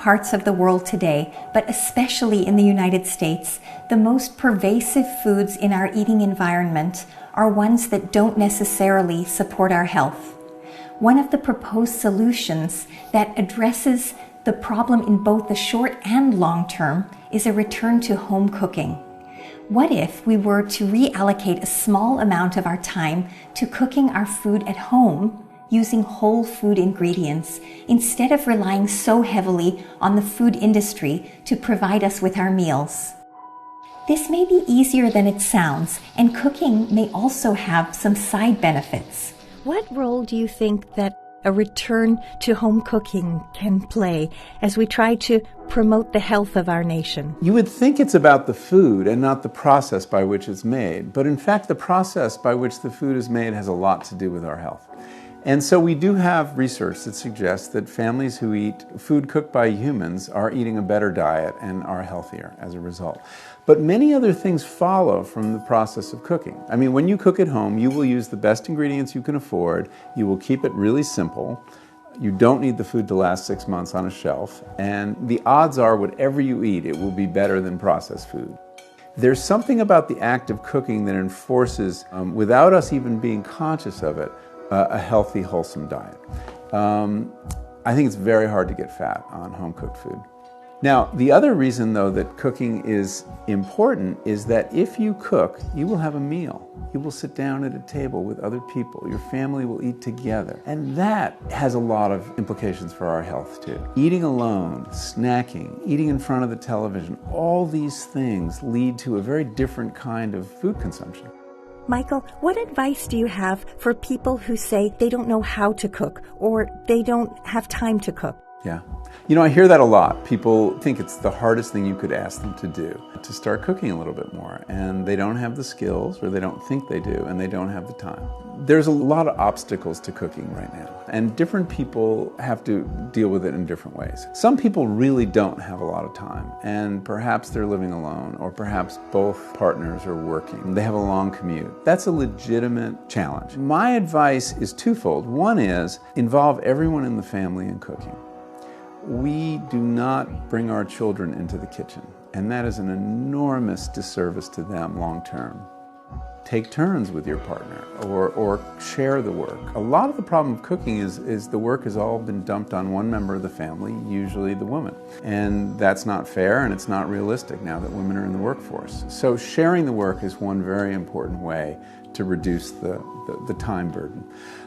parts of the world today, but especially in the United States, the most pervasive foods in our eating environment are ones that don't necessarily support our health. One of the proposed solutions that addresses the problem in both the short and long term is a return to home cooking. What if we were to reallocate a small amount of our time to cooking our food at home using whole food ingredients instead of relying so heavily on the food industry to provide us with our meals? This may be easier than it sounds, and cooking may also have some side benefits. What role do you think that a return to home cooking can play as we try to promote the health of our nation? You would think it's about the food and not the process by which it's made, but in fact the process by which the food is made has a lot to do with our health. And so we do have research that suggests that families who eat food cooked by humans are eating a better diet and are healthier as a result. But many other things follow from the process of cooking. I mean, when you cook at home, you will use the best ingredients you can afford. You will keep it really simple. You don't need the food to last 6 months on a shelf. And the odds are whatever you eat, it will be better than processed food. There's something about the act of cooking that enforces, without us even being conscious of it, a healthy, wholesome diet. I think it's very hard to get fat on home-cooked food. Now, the other reason, though, that cooking is important is that if you cook, you will have a meal. You will sit down at a table with other people. Your family will eat together. And that has a lot of implications for our health, too. Eating alone, snacking, eating in front of the television, all these things lead to a very different kind of food consumption. Michael, what advice do you have for people who say they don't know how to cook or they don't have time to cook? Yeah. You know, I hear that a lot. People think it's the hardest thing you could ask them to do, to start cooking a little bit more. And they don't have the skills, or they don't think they do, and they don't have the time. There's a lot of obstacles to cooking right now, and different people have to deal with it in different ways. Some people really don't have a lot of time, and perhaps they're living alone, or perhaps both partners are working. They have a long commute. That's a legitimate challenge. My advice is twofold. One is involve everyone in the family in cooking. We do not bring our children into the kitchen, and that is an enormous disservice to them long term. Take turns with your partner or share the work. A lot of the problem of cooking is the work has all been dumped on one member of the family, usually the woman. And that's not fair, and it's not realistic now that women are in the workforce. So sharing the work is one very important way to reduce the time burden.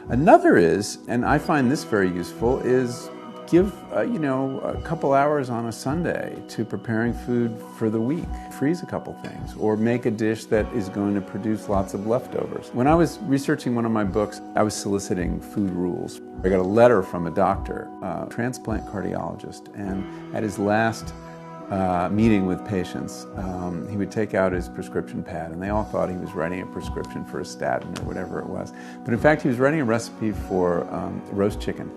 Another is, and I find this very useful, is give a couple hours on a Sunday to preparing food for the week. Freeze a couple things, or make a dish that is going to produce lots of leftovers. When I was researching one of my books, I was soliciting food rules. I got a letter from a doctor, a transplant cardiologist, and at his last meeting with patients, he would take out his prescription pad, and they all thought he was writing a prescription for a statin or whatever it was. But in fact, he was writing a recipe for roast chicken.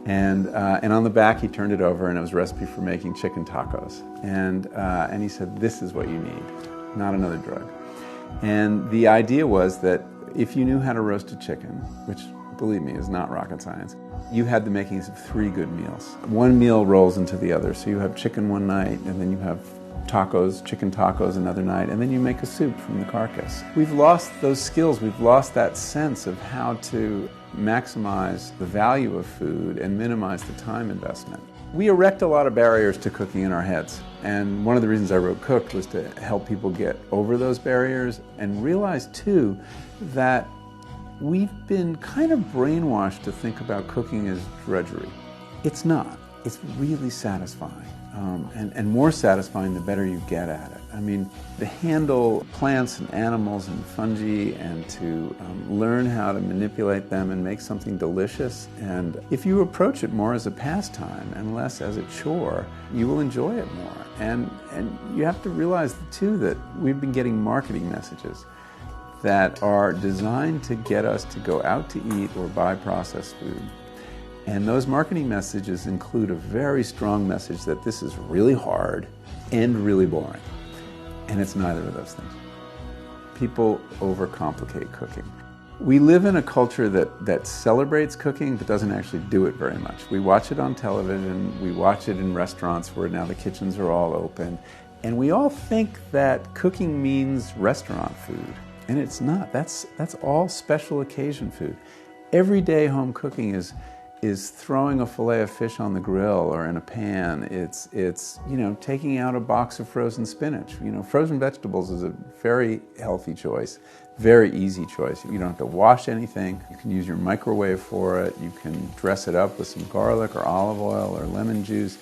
And on the back, he turned it over, and it was a recipe for making chicken tacos. And he said, this is what you need, not another drug. And the idea was that if you knew how to roast a chicken, which, believe me, is not rocket science, you had the makings of 3 good meals. One meal rolls into the other. So you have chicken one night, and then you have tacos, chicken tacos another night, and then you make a soup from the carcass. We've lost those skills. We've lost that sense of how to maximize the value of food and minimize the time investment. We erect a lot of barriers to cooking in our heads, and one of the reasons I wrote Cooked was to help people get over those barriers and realize too that we've been kind of brainwashed to think about cooking as drudgery. It's not. It's really satisfying. And more satisfying the better you get at it. I mean, to handle plants and animals and fungi and to learn how to manipulate them and make something delicious. And if you approach it more as a pastime and less as a chore, you will enjoy it more. And you have to realize, too, that we've been getting marketing messages that are designed to get us to go out to eat or buy processed food. And those marketing messages include a very strong message that this is really hard and really boring. And it's neither of those things. People overcomplicate cooking. We live in a culture that celebrates cooking but doesn't actually do it very much. We watch it on television, we watch it in restaurants where now the kitchens are all open, and we all think that cooking means restaurant food. And it's not. That's all special occasion food. Everyday home cooking is throwing a fillet of fish on the grill or in a pan. It's taking out a box of frozen spinach. Frozen vegetables is a very healthy choice, very easy choice. You don't have to wash anything. You can use your microwave for it. You can dress it up with some garlic or olive oil or lemon juice.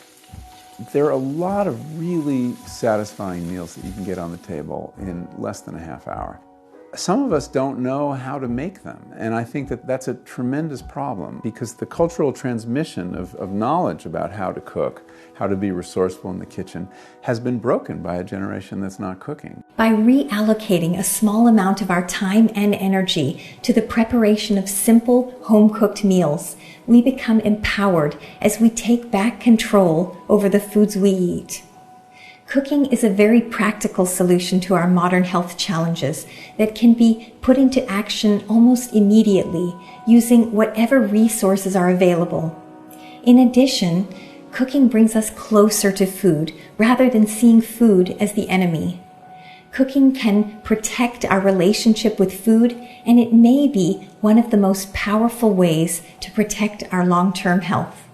There are a lot of really satisfying meals that you can get on the table in less than a half hour. Some of us don't know how to make them, and I think that that's a tremendous problem because the cultural transmission of knowledge about how to cook, how to be resourceful in the kitchen, has been broken by a generation that's not cooking. By reallocating a small amount of our time and energy to the preparation of simple, home-cooked meals, we become empowered as we take back control over the foods we eat. Cooking is a very practical solution to our modern health challenges that can be put into action almost immediately using whatever resources are available. In addition, cooking brings us closer to food rather than seeing food as the enemy. Cooking can protect our relationship with food, and it may be one of the most powerful ways to protect our long-term health.